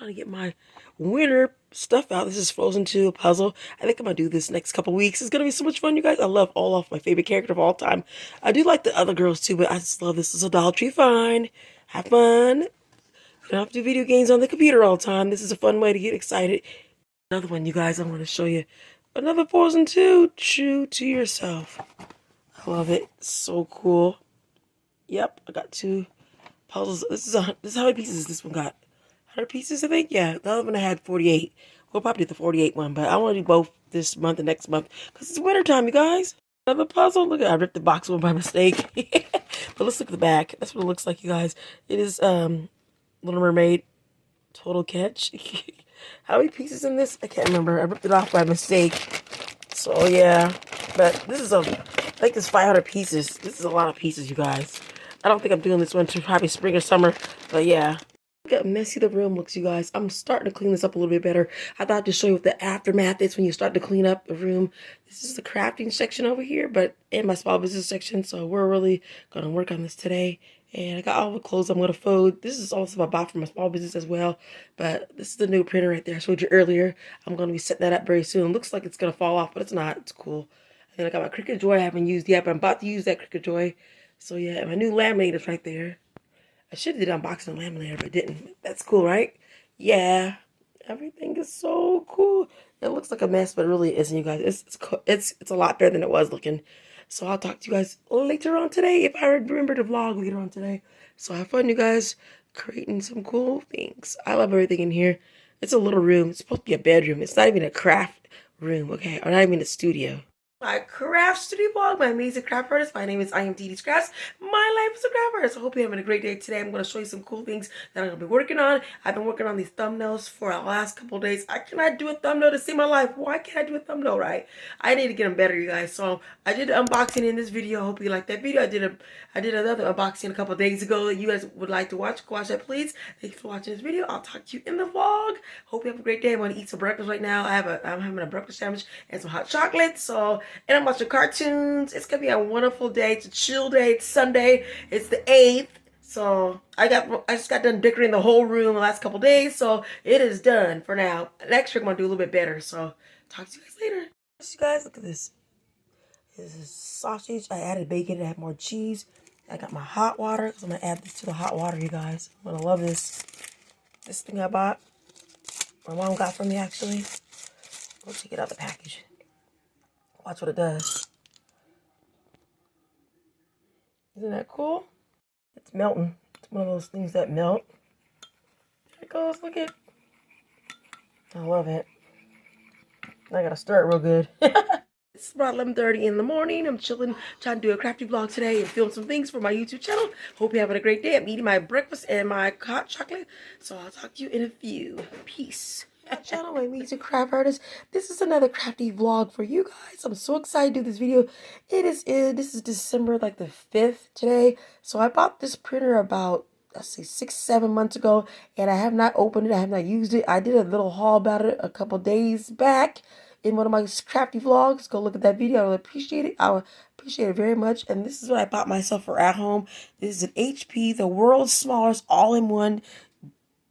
to get my winter stuff out. This is Frozen 2, a puzzle. I think I'm going to do this next couple weeks. It's going to be so much fun, you guys. I love Olaf, my favorite character of all time. I do like the other girls too, but I just love this. This is a Dollar Tree find. Have fun. You don't have to do video games on the computer all the time. This is a fun way to get excited. Another one, you guys, I'm going to show you. Another Frozen 2, True to Yourself. I love it. So cool. Yep, I got 2 puzzles. This is how many pieces this one got? 100 pieces, I think? Yeah, the other one I had 48. We'll probably do the 48 one, but I want to do both this month and next month because it's winter time, you guys. Another puzzle. Look at, I ripped the box one by mistake. But let's look at the back. That's what it looks like, you guys. It is Little Mermaid Total Catch. How many pieces in this? I can't remember. I ripped it off by mistake. So yeah, but this is I think it's 500 pieces. This is a lot of pieces, you guys. I don't think I'm doing this one to probably spring or summer, but yeah. Look how messy the room looks, you guys. I'm starting to clean this up a little bit better. I thought to show you what the aftermath is when you start to clean up a room. This is the crafting section over here, but in my small business section, so we're really going to work on this today. And I got all the clothes I'm going to fold. This is also I bought for my small business as well, but this is the new printer right there I showed you earlier. I'm going to be setting that up very soon. It looks like it's going to fall off, but it's not. It's cool. And I got my Cricut Joy I haven't used yet, but I'm about to use that Cricut Joy. So yeah, my new laminator's right there. I should have did unboxing laminator, but didn't. That's cool, right? Yeah. Everything is so cool. It looks like a mess, but it really isn't, you guys. It's a lot better than it was looking. So I'll talk to you guys later on today if I remember to vlog later on today. So have fun, you guys, creating some cool things. I love everything in here. It's a little room. It's supposed to be a bedroom. It's not even a craft room, okay? Or not even a studio. My craft studio vlog, my amazing craft artist. My name is I Am DD's Crafts. My life is a craft artist. I hope you're having a great day today. I'm going to show you some cool things that I'm going to be working on. I've been working on these thumbnails for the last couple of days. I cannot do a thumbnail to see my life. Why can't I do a thumbnail right? I need to get them better, you guys. So I did an unboxing in this video. I hope you liked that video. I did another unboxing a couple of days ago that you guys would like to watch. Go watch that, please. Thank you for watching this video. I'll talk to you in the vlog. Hope you have a great day. I'm going to eat some breakfast right now. I'm having a breakfast sandwich and some hot chocolate. And I'm watching cartoons. It's gonna be a wonderful day. It's a chill day. It's Sunday. It's the 8th. So I just got done decorating the whole room the last couple days. So it is done for now. Next week I'm gonna do a little bit better. So talk to you guys later. You guys, look at this. This is sausage. I added bacon to add more cheese. I got my hot water because I'm gonna add this to the hot water, you guys. I'm gonna love this. This thing I bought. My mom got from me actually. We'll take it out of the package. Watch what it does. Isn't that cool? It's melting. It's one of those things that melt. There it goes. Look at it. I love it. I gotta stir it real good. It's about 11:30 in the morning. I'm chilling, trying to do a crafty vlog today and film some things for my YouTube channel. Hope you're having a great day. I'm eating my breakfast and my hot chocolate. So I'll talk to you in a few. Peace. Channel, my music craft artist. This is another crafty vlog for you guys. I'm so excited to do this video. This is December like the 5th today. So I bought this printer about, let's say 6-7 months ago, and I have not opened it. I have not used it. I did a little haul about it a couple days back in one of my crafty vlogs. Go look at that video. I really appreciate it. I would appreciate it very much. And this is what I bought myself for at home. This is an HP, the world's smallest all-in-one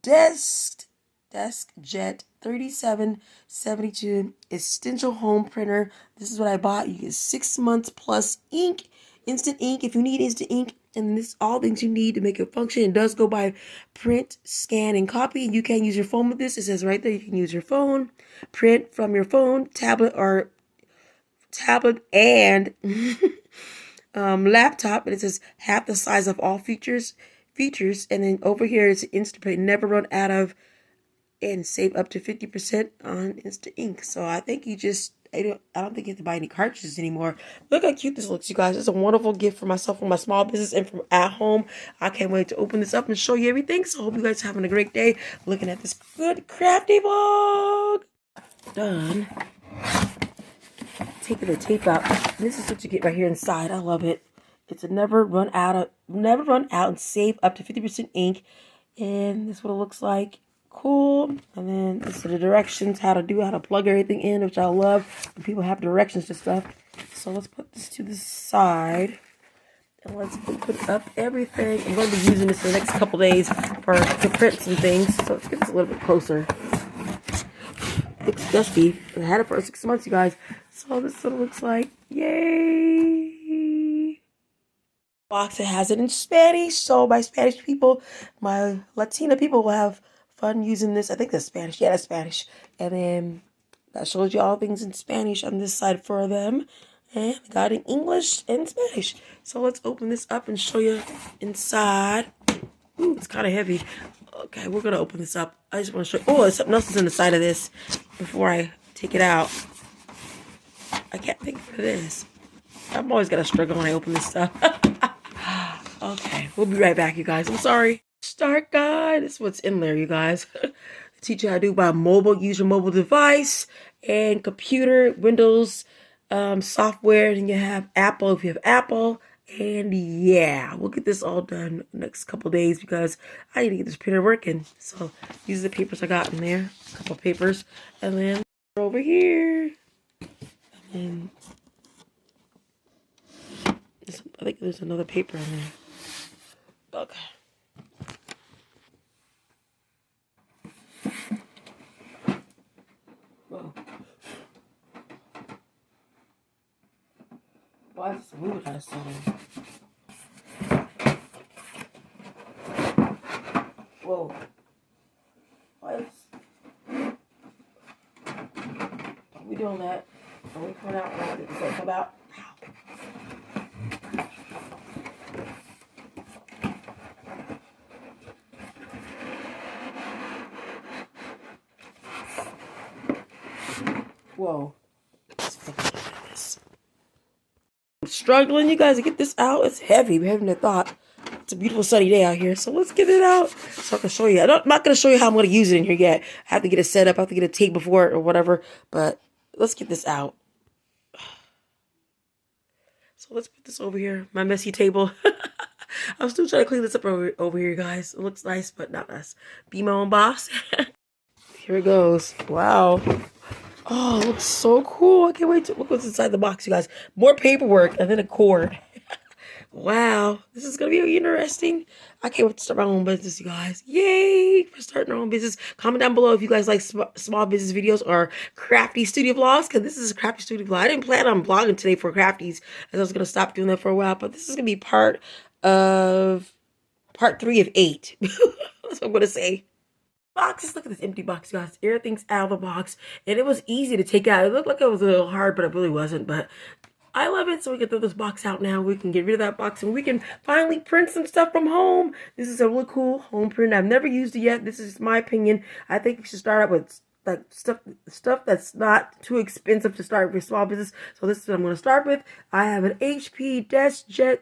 DeskJet 3772 Essential Home Printer. This is what I bought. You get 6 months plus ink, instant ink if you need instant ink, and this is all things you need to make it function. It does go by print, scan, and copy. You can use your phone with this. It says right there you can use your phone, print from your phone, tablet and laptop, and it says half the size of all features, and then over here is instant print, never run out of, and save up to 50% on instant ink. So I think I don't think you have to buy any cartridges anymore. Look how cute this looks, you guys. It's a wonderful gift for myself, for my small business, and from at home. I can't wait to open this up and show you everything. So I hope you guys are having a great day looking at this good crafty vlog. Done. Taking the tape out. This is what you get right here inside. I love it. It's a never run out and save up to 50% ink. And this is what it looks like. Cool. And then this is the directions, how to plug everything in, which I love when people have directions to stuff. So let's put this to the side and let's put up everything. I'm going to be using this for the next couple days to print some things. So let's get this a little bit closer. Looks dusty. I had it for 6 months, you guys. So this is what it looks like. Yay! Box, it has it in Spanish. So my Spanish people, my Latina people will have fun using this. I think that's Spanish. Yeah, that's Spanish. And then that shows you all things in Spanish on this side for them. And I got it in English and Spanish. So let's open this up and show you inside. Ooh, it's kind of heavy. Okay, we're going to open this up. I just want to show you. Oh, there's something else that's in the side of this before I take it out. I can't think of what it is. I'm always going to struggle when I open this stuff. Okay, we'll be right back, you guys. I'm sorry. Start guide. This is what's in there, you guys. Teach you how to do by mobile. Use your mobile device and computer, Windows, software. And you have Apple if you have Apple. And yeah, we'll get this all done next couple days because I need to get this printer working. So these are the papers I got in there. A couple papers. And then over here. And I think there's another paper in there. Okay. Whoa. Why is this moving kind of sudden? Whoa. Why is... Don't be doing that. Don't be coming out right. It's gonna come out. Whoa. I'm struggling, you guys, to get this out. It's heavy, heavier than I thought. It's a beautiful sunny day out here, so let's get it out so I can show you. I'm not going to show you how I'm going to use it in here yet. I have to get it set up. I have to get a tape before it or whatever, but let's get this out. So let's put this over here, my messy table. I'm still trying to clean this up over here, guys. It looks nice, but not us. Be my own boss. Here it goes. Wow. Oh, it looks so cool. I can't wait to look what's inside the box, you guys. More paperwork and then a cord. Wow. This is going to be interesting. I can't wait to start my own business, you guys. Yay for starting our own business. Comment down below if you guys like small business videos or crafty studio vlogs, because this is a crafty studio vlog. I didn't plan on vlogging today for crafties, as I was going to stop doing that for a while, but this is going to be part 3 of 8. That's what I'm going to say. Boxes. Look at this empty box, guys. Everything's out of the box, and it was easy to take out. It looked like it was a little hard, but it really wasn't. But I love it. So we can throw this box out now. We can get rid of that box, and we can finally print some stuff from home. This is a really cool home print. I've never used it yet. This is my opinion. I think we should start out with like stuff that's not too expensive to start with small business. So this is what I'm going to start with. I have an HP DeskJet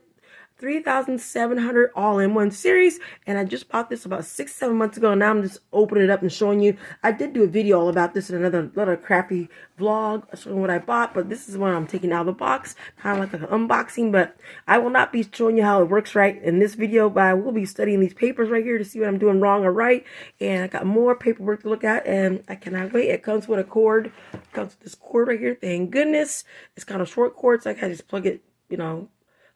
3700 all-in-one series, and I just bought this about 6-7 months ago, and now I'm just opening it up and showing you. I did do a video all about this in another crafty vlog showing what I bought, but this is one I'm taking out of the box, kind of like an unboxing. But I will not be showing you how it works right in this video, but I will be studying these papers right here to see what I'm doing wrong or right. And I got more paperwork to look at, and I cannot wait. It comes with a cord. It comes with this cord right here. Thank goodness. It's kind of short cord, so I can just plug it, you know,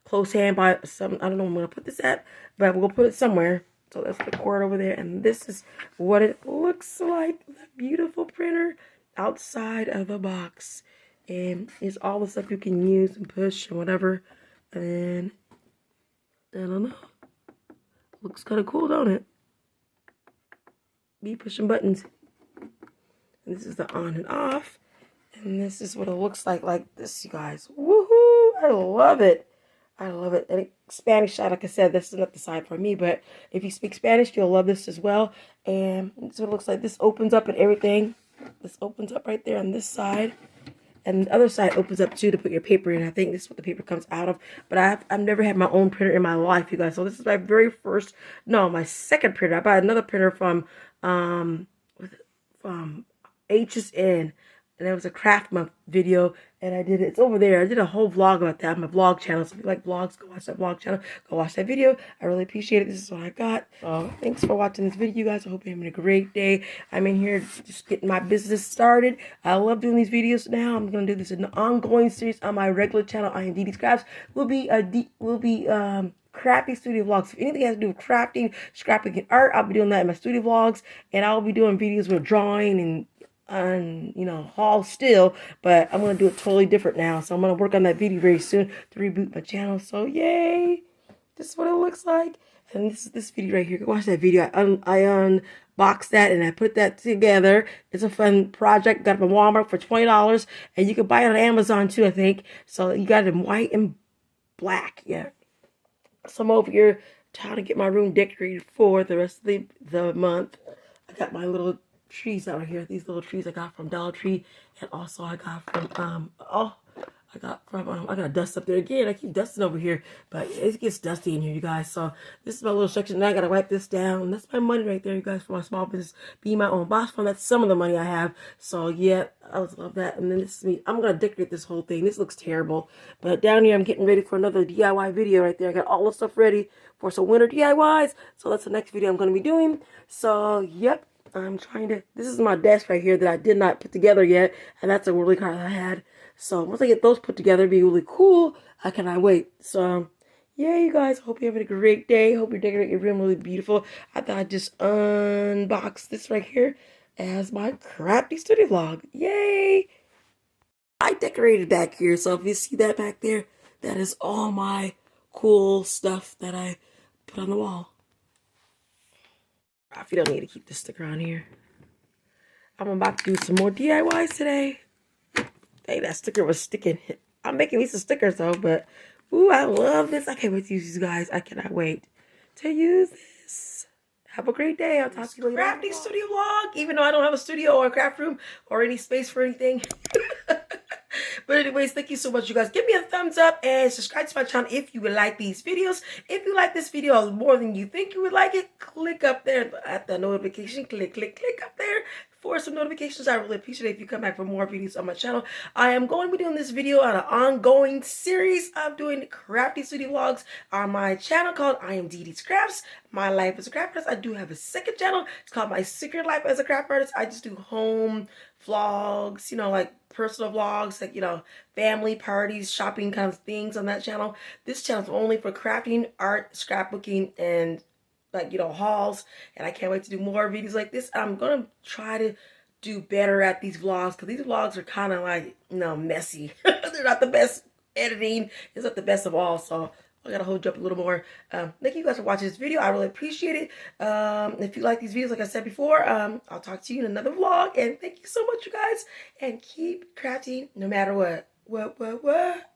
close hand by some. I don't know where I'm going to put this at, but we'll put it somewhere. So that's the cord over there, and this is what it looks like. The beautiful printer outside of the box, and it's all the stuff you can use and push and whatever. And I don't know, looks kind of cool, don't it? Be pushing buttons. And this is the on and off, and this is what it looks like this, you guys. Woohoo! I love it. I love it. And Spanish side, like I said, this is not the side for me, but if you speak Spanish, you'll love this as well. And this is what it looks like. This opens up and everything. This opens up right there on this side. And the other side opens up too to put your paper in. I think this is what the paper comes out of. But I've never had my own printer in my life, you guys. So this is my my second printer. I bought another printer from HSN. And there was a craft month video, and I did it. It's over there. I did a whole vlog about that on my vlog channel. So if you like vlogs, go watch that vlog channel. Go watch that video. I really appreciate it. This is what I got. So thanks for watching this video, you guys. I hope you're having a great day. I'm in here just getting my business started. I love doing these videos now. I'm gonna do this in an ongoing series on my regular channel. I am Dee Dee's Crafts. Will be Crafty Studio Vlogs. If anything has to do with crafting, scrapbooking, and art, I'll be doing that in my studio vlogs, and I'll be doing videos with drawing and you know, haul still, but I'm gonna do it totally different now. So I'm gonna work on that video very soon to reboot my channel. So yay! This is what it looks like. And this is this video right here. Go watch that video. I unboxed that and I put that together. It's a fun project. Got it from Walmart for $20, and you can buy it on Amazon too, I think. So you got it in white and black. Yeah. So I'm over here trying to get my room decorated for the rest of the month. I got my little trees out here. These little trees I got from Dollar Tree, and also I got from I got dust up there again. I keep dusting over here, but it gets dusty in here, you guys. So this is my little section. Now I gotta wipe this down. That's my money right there, you guys, for my small business, being my own boss fund. That's some of the money I have. So yeah, I just love that. And then this is me. I'm gonna decorate this whole thing. This looks terrible, but down here I'm getting ready for another DIY video right there. I got all the stuff ready for some winter DIYs. So that's the next video I'm gonna be doing. So yep. I'm trying to, this is my desk right here that I did not put together yet, and that's a really card I had. So once I get those put together, it'll be really cool. I cannot wait. So yeah, you guys, hope you're having a great day. Hope you're decorating your room really beautiful. I thought I'd just unbox this right here as my Crafty Studio vlog. Yay! I decorated back here, so if you see that back there, that is all my cool stuff that I put on the wall. If you don't need to keep the sticker on here. I'm about to do some more DIYs today. Hey, that sticker was sticking. I'm making me some stickers though, but ooh, I love this. I can't wait to use these, guys. I cannot wait to use this. Have a great day. I'll talk to you later. Crafty Studio vlog, even though I don't have a studio or a craft room or any space for anything. But anyways, thank you so much, you guys. Give me a thumbs up and subscribe to my channel if you would like these videos. If you like this video more than you think you would like it, click up there at the notification. Click up there for some notifications. I really appreciate it if you come back for more videos on my channel. I am going to be doing this video on an ongoing series of doing Crafty Studio vlogs on my channel called I Am Dee Dee's Crafts. My life as a craft artist. I do have a second channel. It's called My Secret Life as a Craft Artist. I just do home vlogs, you know, like personal vlogs, like, you know, family parties, shopping kind of things on that channel. This channel is only for crafting, art, scrapbooking, and like, you know, hauls. And I can't wait to do more videos like this. I'm gonna try to do better at these vlogs, because these vlogs are kind of like, you know, messy. They're not the best editing. It's not the best of all, so I gotta hold you up a little more. Thank you guys for watching this video. I really appreciate it. If you like these videos, like I said before, I'll talk to you in another vlog. And thank you so much, you guys. And keep crafting no matter what. What?